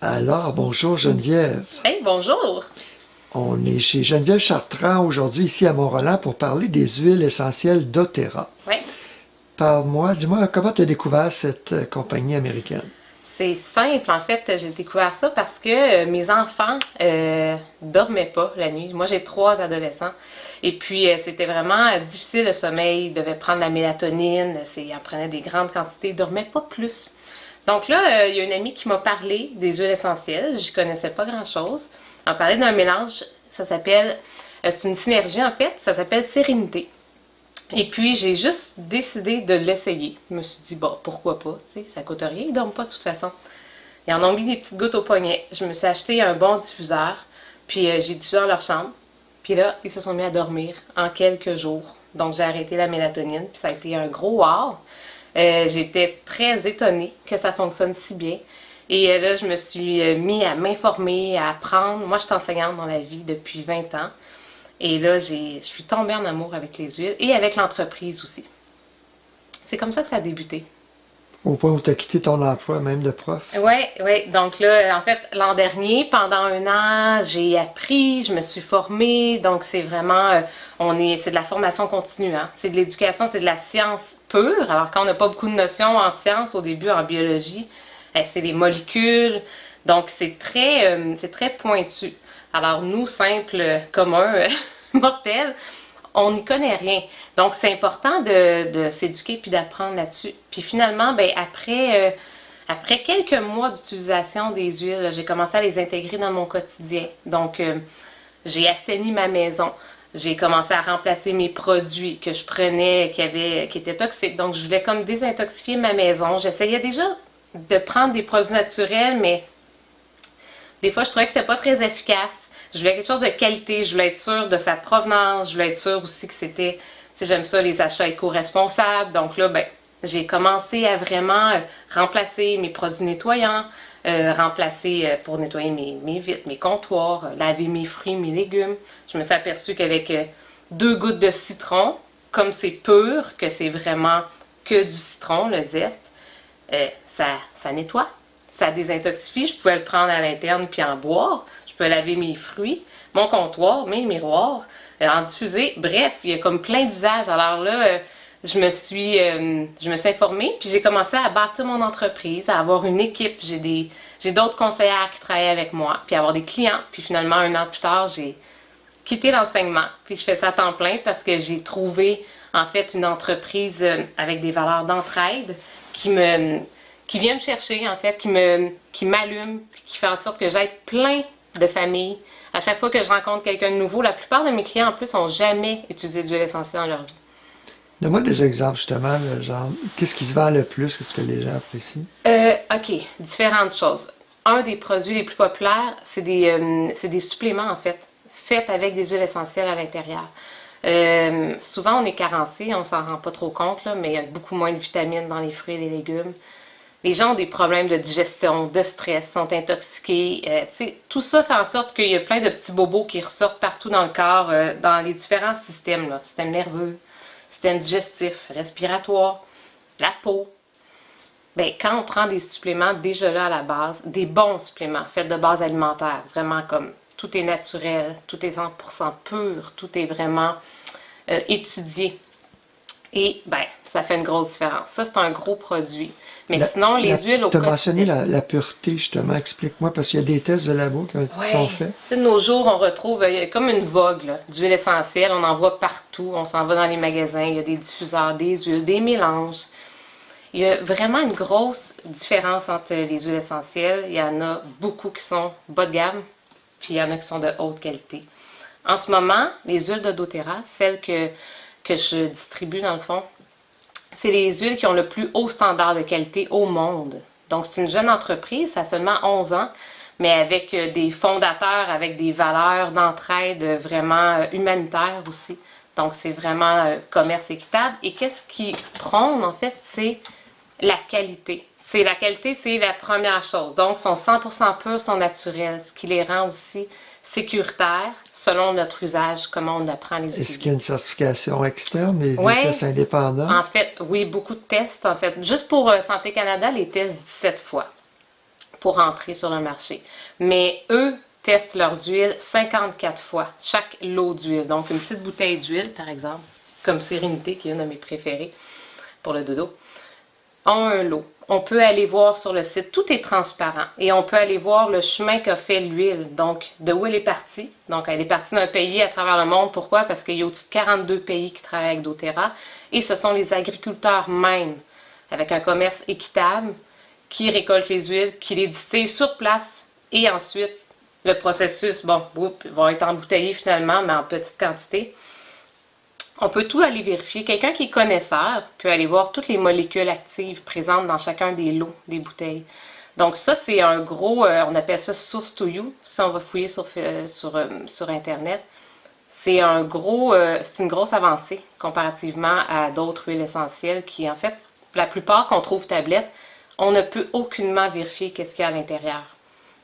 Alors, bonjour Geneviève. Hey, bonjour! On est chez Geneviève Chartrand aujourd'hui ici à Mont-Roland pour parler des huiles essentielles doTERRA. Oui, Parle-moi, dis-moi, comment tu as découvert cette compagnie américaine? c'est simple. En fait, j'ai découvert ça parce que mes enfants dormaient pas la nuit. Moi, j'ai 3 adolescents. Et puis, c'était vraiment difficile le sommeil. Ils devaient prendre la mélatonine. Ils en prenaient des grandes quantités. Ils dormaient pas plus. Donc là, il y a une amie qui m'a parlé des huiles essentielles. Je connaissais pas grand-chose. Elle m'a parlé d'un mélange. Ça s'appelle... c'est une synergie, en fait. Ça s'appelle Sérénité. Et puis, j'ai juste décidé de l'essayer. Je me suis dit, bon, pourquoi pas, tu sais, ça coûte rien, ils dorment pas de toute façon. Ils en ont mis des petites gouttes au poignet. Je me suis acheté un bon diffuseur, puis j'ai diffusé dans leur chambre. Puis là, ils se sont mis à dormir en quelques jours. Donc, j'ai arrêté la mélatonine, puis ça a été un gros wow. J'étais très étonnée que ça fonctionne si bien. Et là, je me suis mis à m'informer, à apprendre. Moi, je suis enseignante dans la vie depuis 20 ans. Et là, je suis tombée en amour avec les huiles et avec l'entreprise aussi. C'est comme ça que ça a débuté. Au point où tu as quitté ton emploi, même de prof? Oui, oui. Donc là, en fait, l'an dernier, pendant un an, j'ai appris, je me suis formée. Donc c'est vraiment, c'est de la formation continue, hein. C'est de l'éducation, c'est de la science pure. Alors quand on n'a pas beaucoup de notions en sciences au début, en biologie, c'est les molécules. Donc c'est très pointu. Alors nous, simples, communs, mortels, on n'y connaît rien. Donc, c'est important de s'éduquer puis d'apprendre là-dessus. Puis finalement, ben, après quelques mois d'utilisation des huiles, j'ai commencé à les intégrer dans mon quotidien. Donc, j'ai assaini ma maison. J'ai commencé à remplacer mes produits que je prenais qui étaient toxiques. Donc, je voulais comme désintoxifier ma maison. J'essayais déjà de prendre des produits naturels, mais des fois, je trouvais que c'était pas très efficace. Je voulais quelque chose de qualité, je voulais être sûre de sa provenance, je voulais être sûre aussi que c'était, tu sais, j'aime ça, les achats éco-responsables. Donc là, ben, j'ai commencé à vraiment remplacer mes produits nettoyants, remplacer pour nettoyer mes vitres, mes comptoirs, laver mes fruits, mes légumes. Je me suis aperçue qu'avec 2 gouttes de citron, comme c'est pur, que c'est vraiment que du citron, le zeste, ça nettoie, ça désintoxifie. Je pouvais le prendre à l'interne puis en boire. Je peux laver mes fruits, mon comptoir, mes miroirs, en diffuser. Bref, il y a comme plein d'usages. Alors là, je me suis informée, puis j'ai commencé à bâtir mon entreprise, à avoir une équipe. J'ai d'autres conseillères qui travaillent avec moi, puis avoir des clients. Puis finalement, un an plus tard, j'ai quitté l'enseignement, puis je fais ça à temps plein parce que j'ai trouvé en fait une entreprise avec des valeurs d'entraide qui vient me chercher en fait, qui m'allume, puis qui fait en sorte que j'aide plein de familles. À chaque fois que je rencontre quelqu'un de nouveau, la plupart de mes clients en plus n'ont jamais utilisé d'huile essentielle dans leur vie. Donne-moi des exemples justement, genre, qu'est-ce qui se vend le plus, qu'est-ce que les gens apprécient? OK, différentes choses. Un des produits les plus populaires, c'est des suppléments en fait, faits avec des huiles essentielles à l'intérieur. Souvent, on est carencé, on s'en rend pas trop compte, là, mais il y a beaucoup moins de vitamines dans les fruits et les légumes. Les gens ont des problèmes de digestion, de stress, sont intoxiqués. Tout ça fait en sorte qu'il y a plein de petits bobos qui ressortent partout dans le corps, dans les différents systèmes, là. Système nerveux, système digestif, respiratoire, la peau. Ben, quand on prend des suppléments déjà là à la base, des bons suppléments faits de base alimentaire, vraiment comme tout est naturel, tout est 100% pur, tout est vraiment étudié. Et ben, ça fait une grosse différence. Ça, c'est un gros produit. Mais sinon, les huiles au Tu as mentionné quotidien. la pureté justement, explique-moi, parce qu'il y a des tests de labo qui sont Ouais. faits. Tu sais, de nos jours, on retrouve comme une vogue là, d'huile essentielle. On en voit partout. On s'en va dans les magasins. Il y a des diffuseurs, des huiles, des mélanges. Il y a vraiment une grosse différence entre les huiles essentielles. Il y en a beaucoup qui sont bas de gamme, puis il y en a qui sont de haute qualité. En ce moment, les huiles de doTERRA, celles que je distribue dans le fond, c'est les huiles qui ont le plus haut standard de qualité au monde. Donc, c'est une jeune entreprise, ça a seulement 11 ans, mais avec des fondateurs, avec des valeurs d'entraide vraiment humanitaires aussi. Donc, c'est vraiment commerce équitable. Et qu'est-ce qui prône, en fait, c'est la qualité. La qualité, c'est la première chose. Donc, sont 100% purs, sont naturels, ce qui les rend aussi sécuritaires selon notre usage, comment on apprend à les Est-ce qu'il y a utiliser. une certification externe, des Oui, tests indépendants? en fait, oui, beaucoup de tests. En fait, juste pour Santé Canada, les tests 17 fois. pour entrer sur le marché. Mais eux testent leurs huiles 54 fois, chaque lot d'huile. Donc, une petite bouteille d'huile, par exemple, comme Sérénité, qui est une de mes préférées pour le dodo, ont un lot. On peut aller voir sur le site, tout est transparent. Et on peut aller voir le chemin qu'a fait l'huile, donc de où elle est partie. Donc, elle est partie d'un pays à travers le monde. Pourquoi? Parce qu'il y a au-dessus de 42 pays qui travaillent avec doTERRA. Et ce sont les agriculteurs même, avec un commerce équitable, qui récoltent les huiles, qui les distillent sur place. Et ensuite, le processus, bon, va être embouteillé finalement, mais en petite quantité. On peut tout aller vérifier. Quelqu'un qui est connaisseur peut aller voir toutes les molécules actives présentes dans chacun des lots des bouteilles. Donc ça, c'est un gros, on appelle ça source to you, si on va fouiller sur Internet. C'est une grosse avancée comparativement à d'autres huiles essentielles qui, en fait, la plupart qu'on trouve tablettes, on ne peut aucunement vérifier qu'est-ce qu'il y a à l'intérieur.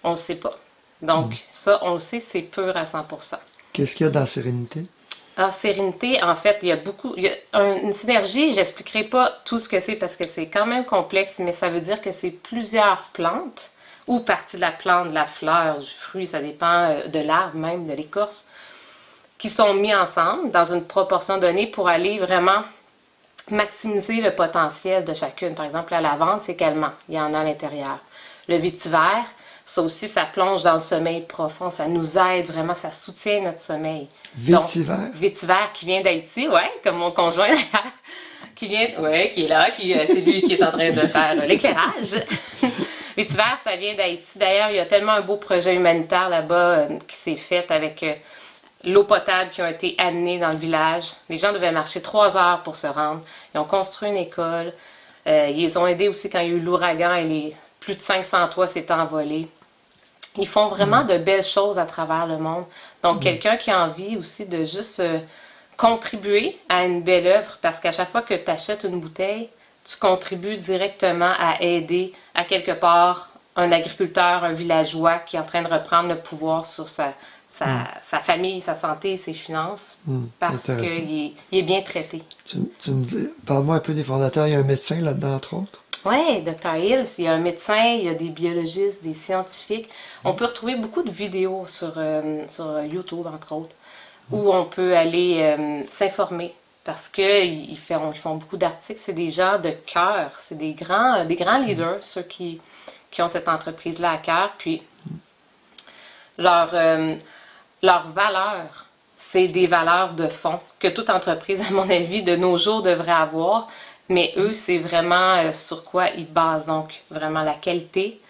On ne sait pas. Donc ça, on le sait, c'est pur à 100%. Qu'est-ce qu'il y a dans Sérénité? En Sérénité, en fait, il y a une synergie. J'expliquerai pas tout ce que c'est parce que c'est quand même complexe, mais ça veut dire que c'est plusieurs plantes ou parties de la plante, de la fleur, du fruit, ça dépend de l'arbre même, de l'écorce, qui sont mis ensemble dans une proportion donnée pour aller vraiment maximiser le potentiel de chacune. Par exemple, la lavande, c'est calmant. Il y en a à l'intérieur. Le vétiver, ça aussi, ça plonge dans le sommeil profond. Ça nous aide vraiment, ça soutient notre sommeil. Vétiver? Donc, vétiver qui vient d'Haïti, ouais, comme mon conjoint d'ailleurs, qui est là, c'est lui qui est en train de faire l'éclairage. Vétiver, ça vient d'Haïti. D'ailleurs, il y a tellement un beau projet humanitaire là-bas qui s'est fait avec l'eau potable qui a été amenée dans le village. Les gens devaient marcher 3 heures pour se rendre. Ils ont construit une école. Ils ont aidé aussi quand il y a eu l'ouragan et plus de 500 toits s'étaient envolés. Ils font vraiment de belles choses à travers le monde. Donc, quelqu'un qui a envie aussi de juste contribuer à une belle œuvre, parce qu'à chaque fois que tu achètes une bouteille, tu contribues directement à aider à quelque part un agriculteur, un villageois qui est en train de reprendre le pouvoir sur sa famille, sa santé, ses finances, parce qu'il est bien traité. Tu me dis, parle-moi un peu des fondateurs. Il y a un médecin là-dedans, entre autres. Oui, Dr. Hills, il y a un médecin, il y a des biologistes, des scientifiques. On peut retrouver beaucoup de vidéos sur YouTube, entre autres, où on peut aller s'informer. Parce qu'ils font beaucoup d'articles. C'est des gens de cœur. C'est des grands leaders, ceux qui ont cette entreprise-là à cœur. Puis, leur valeur, c'est des valeurs de fond que toute entreprise, à mon avis, de nos jours devrait avoir. Mais eux, c'est vraiment sur quoi ils basent. Donc, vraiment la qualité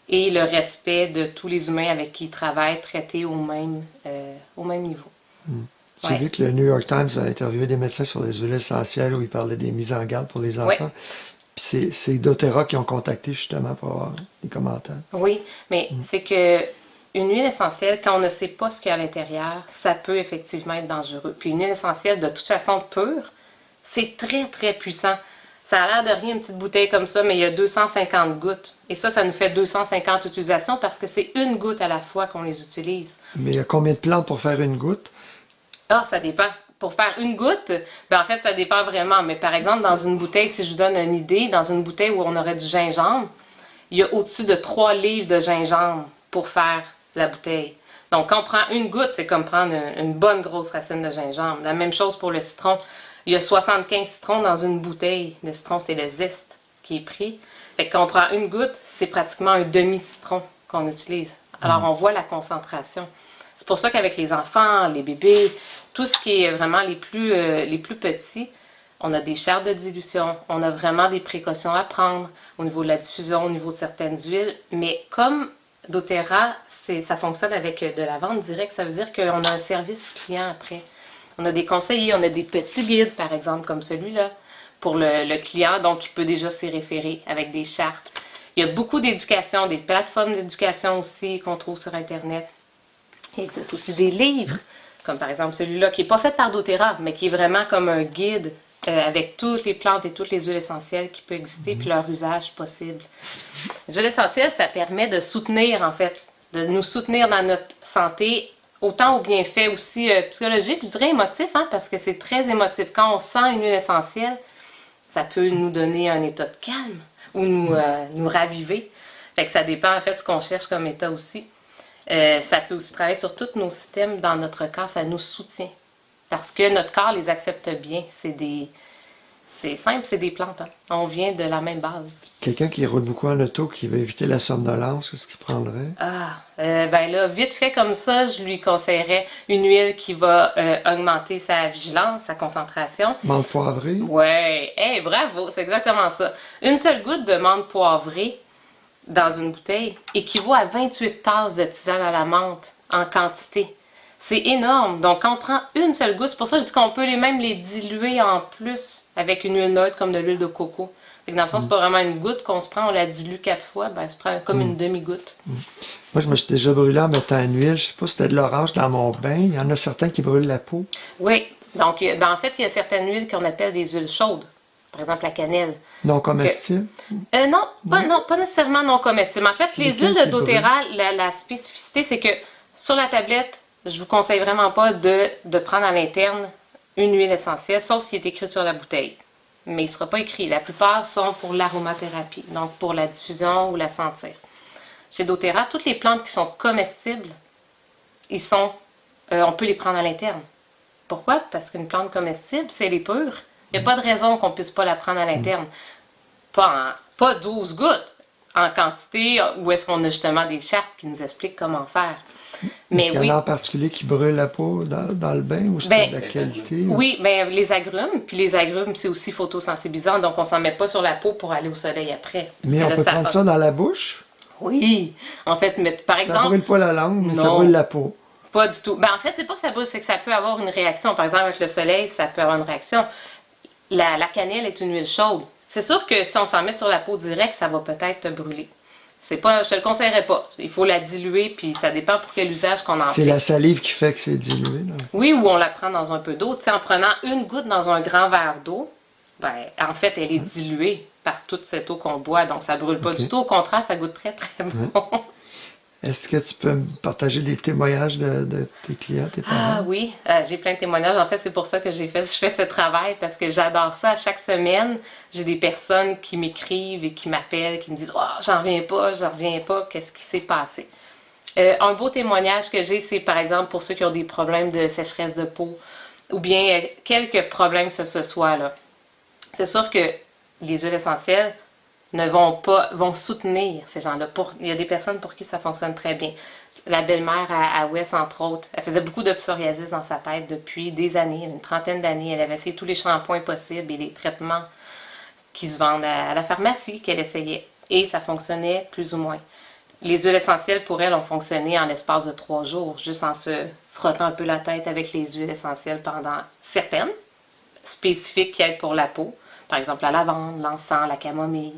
et le respect de tous les humains avec qui ils travaillent, traités au même niveau. J'ai vu que le New York Times a interviewé des médecins sur les huiles essentielles où ils parlaient des mises en garde pour les enfants. Puis c'est doTERRA qui ont contacté justement pour avoir des commentaires. Oui, mais c'est que une huile essentielle, quand on ne sait pas ce qu'il y a à l'intérieur, ça peut effectivement être dangereux. Puis une huile essentielle, de toute façon pure, c'est très, très puissant. Ça a l'air de rien, une petite bouteille comme ça, mais il y a 250 gouttes. Et ça nous fait 250 utilisations parce que c'est une goutte à la fois qu'on les utilise. Mais il y a combien de plantes pour faire une goutte? Ah, ça dépend. Pour faire une goutte, ben en fait, ça dépend vraiment. Mais par exemple, dans une bouteille, si je vous donne une idée, dans une bouteille où on aurait du gingembre, il y a au-dessus de 3 livres de gingembre pour faire la bouteille. Donc, quand on prend une goutte, c'est comme prendre une bonne grosse racine de gingembre. La même chose pour le citron. Il y a 75 citrons dans une bouteille. Le citron, c'est le zeste qui est pris. Fait que quand on prend une goutte, c'est pratiquement un demi-citron qu'on utilise. Alors, on voit la concentration. C'est pour ça qu'avec les enfants, les bébés, tout ce qui est vraiment les plus petits, on a des chaires de dilution. On a vraiment des précautions à prendre au niveau de la diffusion, au niveau de certaines huiles. Mais comme doTERRA, ça fonctionne avec de la vente directe, ça veut dire qu'on a un service client après. On a des conseillers, on a des petits guides, par exemple, comme celui-là, pour le client, donc il peut déjà s'y référer avec des chartes. Il y a beaucoup d'éducation, des plateformes d'éducation aussi qu'on trouve sur Internet. Il existe aussi des livres, comme par exemple celui-là, qui n'est pas fait par doTERRA, mais qui est vraiment comme un guide avec toutes les plantes et toutes les huiles essentielles qui peuvent exister, puis leur usage possible. Les huiles essentielles, ça permet de soutenir, en fait, de nous soutenir dans notre santé, autant au bienfait aussi psychologique, je dirais émotif, hein, parce que c'est très émotif. Quand on sent une huile essentielle, ça peut nous donner un état de calme ou nous raviver. Fait que ça dépend en fait de ce qu'on cherche comme état aussi. Ça peut aussi travailler sur tous nos systèmes dans notre corps, ça nous soutient. Parce que notre corps les accepte bien. C'est simple, c'est des plantes. Hein. On vient de la même base. Quelqu'un qui roule beaucoup en auto, qui veut éviter la somnolence, qu'est-ce qu'il prendrait? Ben là, vite fait comme ça, je lui conseillerais une huile qui va augmenter sa vigilance, sa concentration. Menthe poivrée? Ouais, hey, bravo, c'est exactement ça. Une seule goutte de menthe poivrée dans une bouteille équivaut à 28 tasses de tisane à la menthe en quantité. C'est énorme. Donc, quand on prend une seule goutte, c'est pour ça que je dis qu'on peut même les diluer en plus avec une huile neutre comme de l'huile de coco. Fait que dans le fond, c'est pas vraiment une goutte qu'on se prend, on la dilue 4 fois, ben, se prend comme une demi-goutte. Moi, je me suis déjà brûlé en mettant une huile. Je sais pas si c'était de l'orange dans mon bain. Il y en a certains qui brûlent la peau. Oui. Donc, ben, en fait, il y a certaines huiles qu'on appelle des huiles chaudes. Par exemple, la cannelle. Non comestibles? Non, pas nécessairement non comestibles. En fait, les Lesquelles huiles de qui doTERRA, la spécificité, c'est que sur la tablette, je vous conseille vraiment pas de prendre à l'interne une huile essentielle, sauf s'il est écrit sur la bouteille. Mais il ne sera pas écrit. La plupart sont pour l'aromathérapie, donc pour la diffusion ou la sentir. Chez doTERRA, toutes les plantes qui sont comestibles, on peut les prendre à l'interne. Pourquoi? Parce qu'une plante comestible, si elle est pure, il n'y a pas de raison qu'on ne puisse pas la prendre à l'interne. Pas 12 gouttes en quantité, où est-ce qu'on a justement des chartes qui nous expliquent comment faire. Mais Il y en a en particulier qui brûlent la peau dans le bain ou c'est de la qualité? Oui, ben, les agrumes. Puis les agrumes, c'est aussi photosensibilisant, donc on ne s'en met pas sur la peau pour aller au soleil après. Mais on peut prendre ça dans la bouche? Oui. En fait, par exemple... Ça brûle pas la langue, mais ça non, brûle la peau. pas du tout. Ben, en fait, c'est pas que ça brûle, c'est que ça peut avoir une réaction. Par exemple, avec le soleil, ça peut avoir une réaction. La cannelle est une huile chaude. C'est sûr que si on s'en met sur la peau direct, ça va peut-être brûler. Je te le conseillerais pas. Il faut la diluer, puis ça dépend pour quel usage qu'on en fait. C'est la salive qui fait que c'est dilué, là. Oui, ou on la prend dans un peu d'eau. Tu sais, en prenant une goutte dans un grand verre d'eau, ben, en fait, elle est diluée par toute cette eau qu'on boit, donc ça brûle pas du tout. Au contraire, ça goûte très, très bon. Est-ce que tu peux me partager des témoignages de tes clients, tes parents? Ah oui, j'ai plein de témoignages. En fait, c'est pour ça que je fais ce travail, parce que j'adore ça. À chaque semaine, j'ai des personnes qui m'écrivent et qui m'appellent, qui me disent « Oh, j'en reviens pas, qu'est-ce qui s'est passé? » Un beau témoignage que j'ai, c'est par exemple pour ceux qui ont des problèmes de sécheresse de peau, ou bien quelques problèmes que ce soit là. C'est sûr que les huiles essentielles vont soutenir ces gens-là. Il y a des personnes pour qui ça fonctionne très bien. La belle-mère à Wes, entre autres, elle faisait beaucoup de psoriasis dans sa tête depuis des années, une trentaine d'années. Elle avait essayé tous les shampoings possibles et les traitements qui se vendent à la pharmacie qu'elle essayait. Et ça fonctionnait plus ou moins. Les huiles essentielles, pour elle, ont fonctionné en l'espace de 3 jours, juste en se frottant un peu la tête avec les huiles essentielles pendant certaines, spécifiques qui aident pour la peau. Par exemple, la lavande, l'encens, la camomille.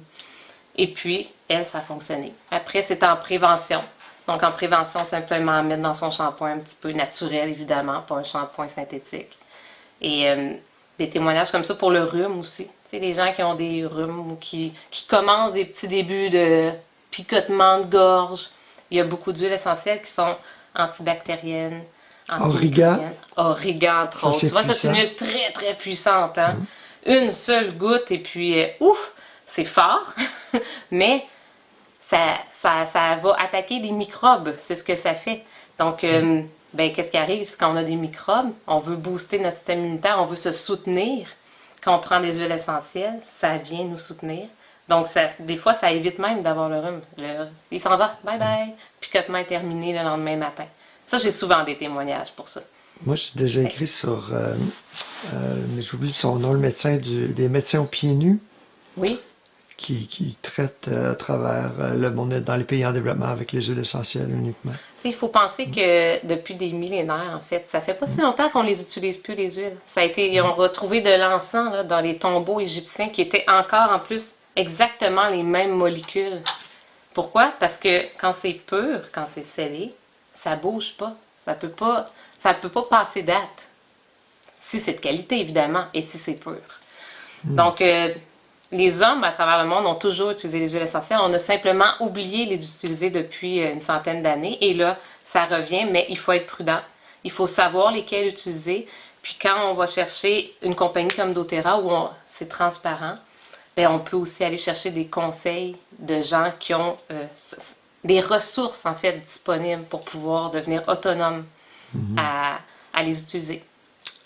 Et puis, elle, ça a fonctionné. Après, c'est en prévention. Donc, en prévention, simplement mettre dans son shampoing un petit peu naturel, évidemment, pas un shampoing synthétique. Et des témoignages comme ça pour le rhume aussi. Tu sais, les gens qui ont des rhumes ou qui commencent des petits débuts de picotement de gorge. Il y a beaucoup d'huiles essentielles qui sont antibactériennes, antimicrobiennes. Origan, entre autres. Tu vois, c'est une huile très, très puissante. Hein? Une seule goutte et puis, ouf, c'est fort, mais ça va attaquer des microbes. C'est ce que ça fait. Donc, ben, qu'est-ce qui arrive? C'est quand on a des microbes, on veut booster notre système immunitaire, on veut se soutenir. Quand on prend des huiles essentielles, ça vient nous soutenir. Donc, des fois, ça évite même d'avoir le rhume. Il s'en va, bye bye. Picotement est terminé le lendemain matin. Ça, j'ai souvent des témoignages pour ça. Moi, j'ai déjà écrit sur, mais j'oublie son nom, le médecin des médecins aux pieds nus. Oui. Qui traite à travers le monde dans les pays en développement avec les huiles essentielles uniquement. Il faut penser que depuis des millénaires, en fait, ça fait pas si longtemps qu'on les utilise plus, les huiles. Ils ont retrouvé de l'encens là, dans les tombeaux égyptiens qui étaient encore en plus exactement les mêmes molécules. Pourquoi? Parce que quand c'est pur, quand c'est scellé, ça bouge pas. Ça peut pas passer date. Si c'est de qualité, évidemment, et si c'est pur. Donc, les hommes à travers le monde ont toujours utilisé les huiles essentielles. On a simplement oublié les utiliser depuis une centaine d'années. Et là, ça revient, mais il faut être prudent. Il faut savoir lesquels utiliser. Puis quand on va chercher une compagnie comme doTERRA où c'est transparent, bien, on peut aussi aller chercher des conseils de gens qui ont des ressources, en fait, disponibles pour pouvoir devenir autonomes à les utiliser.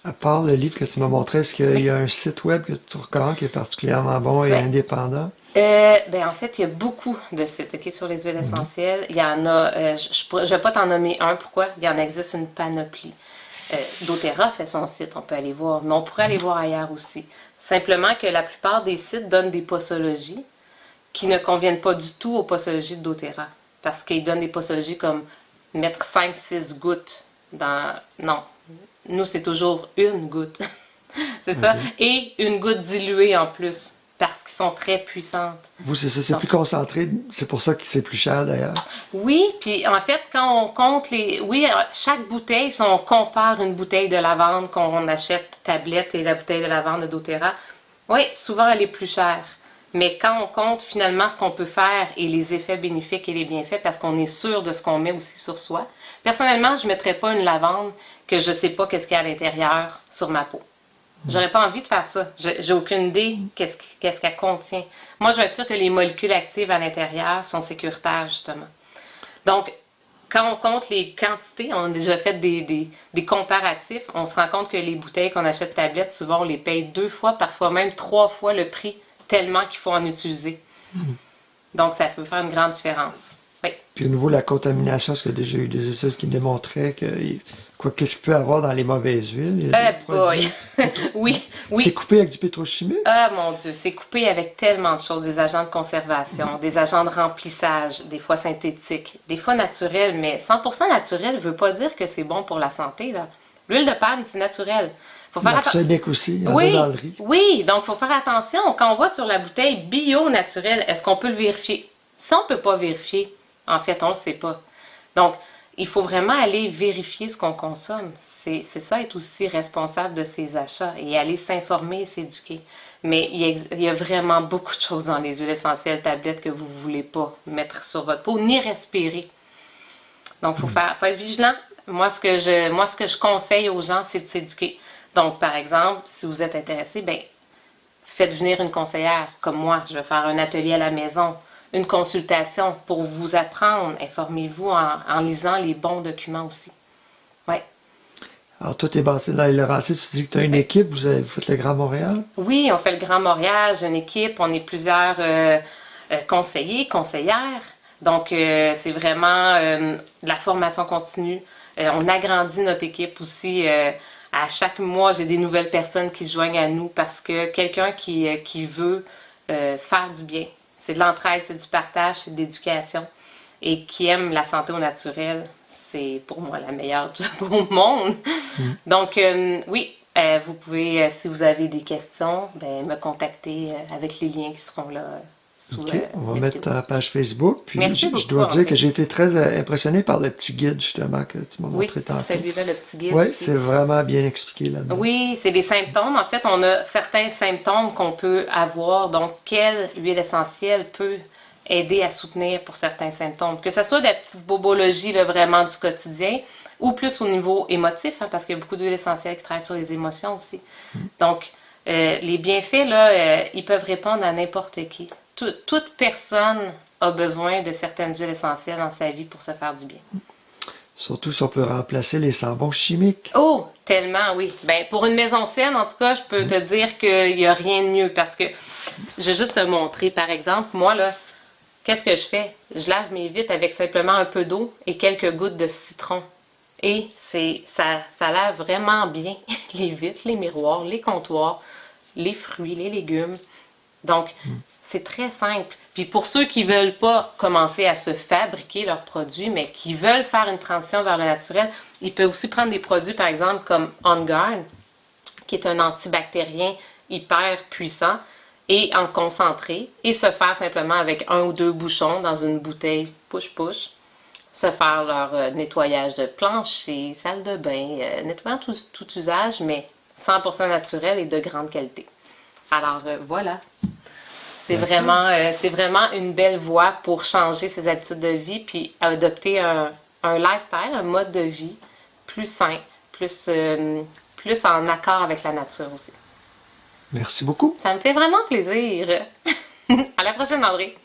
À part le livre que tu m'as montré, est-ce qu'il Oui. y a un site web que tu recommandes qui est particulièrement bon et Oui. indépendant? Ben, en fait, il y a beaucoup de sites sur les huiles essentielles. Il y en a, je ne vais pas t'en nommer un, pourquoi? Il y en existe une panoplie. doTERRA fait son site, on peut aller voir, mais on pourrait aller voir ailleurs aussi. Simplement que la plupart des sites donnent des posologies qui ne conviennent pas du tout aux posologies de doTERRA. Parce qu'ils donnent des posologies comme mettre 5-6 gouttes dans... Non, nous c'est toujours une goutte. C'est ça? Et une goutte diluée en plus, parce qu'ils sont très puissantes. Vous, c'est ça, c'est Donc, plus concentré. C'est pour ça que c'est plus cher d'ailleurs. oui, puis en fait, quand on compte les... Oui, chaque bouteille, si on compare une bouteille de lavande qu'on achète tablette et la bouteille de lavande de doTERRA, oui, souvent elle est plus chère. Mais quand on compte finalement ce qu'on peut faire et les effets bénéfiques et les bienfaits, parce qu'on est sûr de ce qu'on met aussi sur soi, personnellement, je ne mettrais pas une lavande que je ne sais pas qu'est-ce qu'il y a à l'intérieur sur ma peau. J'aurais pas envie de faire ça. J'ai aucune idée qu'est-ce qu'elle contient. Moi, je m'assure que les molécules actives à l'intérieur sont sécuritaires, justement. Donc, quand on compte les quantités, on a déjà fait des comparatifs, on se rend compte que les bouteilles qu'on achète tablettes, souvent, on les paye 2 fois, parfois même 3 fois le prix, tellement qu'il faut en utiliser. Donc, ça peut faire une grande différence. Oui. Puis au niveau de la contamination, est-ce qu'il y a déjà eu des études qui démontraient que qu'est-ce qu'il peut y avoir dans les mauvaises huiles? Il y a des Boy! produits- Oui, C'est oui. coupé avec du pétrochimique? Ah mon Dieu, c'est coupé avec tellement de choses, des agents de conservation, des agents de remplissage, des fois synthétiques, des fois naturels, mais 100% naturel ne veut pas dire que c'est bon pour la santé, là. L'huile de palme, c'est naturel. Faut faire attention. L'arsenic aussi, il y en a Oui, dans le riz. oui, donc il faut faire attention. Quand on voit sur la bouteille bio naturel, est-ce qu'on peut le vérifier? Si on ne peut pas vérifier, en fait, on ne le sait pas. Donc, il faut vraiment aller vérifier ce qu'on consomme. C'est ça, être aussi responsable de ses achats et aller s'informer et s'éduquer. Mais il y a vraiment beaucoup de choses dans les huiles essentielles tablettes que vous ne voulez pas mettre sur votre peau, ni respirer. Donc, il faut être vigilant. Moi, ce que je conseille aux gens, c'est de s'éduquer. Donc, par exemple, si vous êtes intéressé, ben, faites venir une conseillère comme moi. Je vais faire un atelier à la maison, une consultation pour vous apprendre. Informez-vous en lisant les bons documents aussi. Oui. Alors, toi, tu es basé dans les Laurentides, tu dis que tu as une équipe, vous faites le Grand Montréal? Oui, on fait le Grand Montréal, j'ai une équipe, on est plusieurs conseillers, conseillères. Donc, c'est vraiment de la formation continue. On agrandit notre équipe aussi. À chaque mois, j'ai des nouvelles personnes qui se joignent à nous parce que quelqu'un qui veut faire du bien, c'est de l'entraide, c'est du partage, c'est de l'éducation et qui aime la santé au naturel, c'est pour moi la meilleure job au monde. Donc, oui, vous pouvez, si vous avez des questions, ben, me contacter avec les liens qui seront là sous OK, on va la mettre vidéo. ta page Facebook. Puis Merci je beaucoup, dois dire André. que j'ai été très impressionné par le petit guide, justement, que tu m'as Oui, montré tantôt. celui-là, le petit guide Oui, aussi. c'est vraiment bien expliqué là-dedans. Oui, c'est des symptômes. En fait, on a certains symptômes qu'on peut avoir. Donc, quelle huile essentielle peut aider à soutenir pour certains symptômes? Que ce soit de la petite bobologie là, vraiment du quotidien ou plus au niveau émotif, hein, parce qu'il y a beaucoup d'huiles essentielles qui travaillent sur les émotions aussi. Donc, les bienfaits, là, ils peuvent répondre à n'importe qui. Toute personne a besoin de certaines huiles essentielles dans sa vie pour se faire du bien. Surtout si on peut remplacer les sambons chimiques. Oh, tellement, oui. Ben, pour une maison saine, en tout cas, je peux te dire qu'il n'y a rien de mieux parce que je vais juste te montrer, par exemple, moi, là, qu'est-ce que je fais? Je lave mes vitres avec simplement un peu d'eau et quelques gouttes de citron. Et ça lave vraiment bien les vitres, les miroirs, les comptoirs, les fruits, les légumes. Donc, c'est très simple. Puis pour ceux qui ne veulent pas commencer à se fabriquer leurs produits, mais qui veulent faire une transition vers le naturel, ils peuvent aussi prendre des produits, par exemple, comme On Guard, qui est un antibactérien hyper puissant, et en concentré, et se faire simplement avec 1 ou 2 bouchons dans une bouteille push-push, se faire leur nettoyage de plancher, salle de bain, nettoyant tout usage, mais 100% naturel et de grande qualité. Alors voilà. C'est vraiment une belle voie pour changer ses habitudes de vie puis adopter un lifestyle, un mode de vie plus sain, plus en accord avec la nature aussi. Merci beaucoup. Ça me fait vraiment plaisir. À la prochaine, André.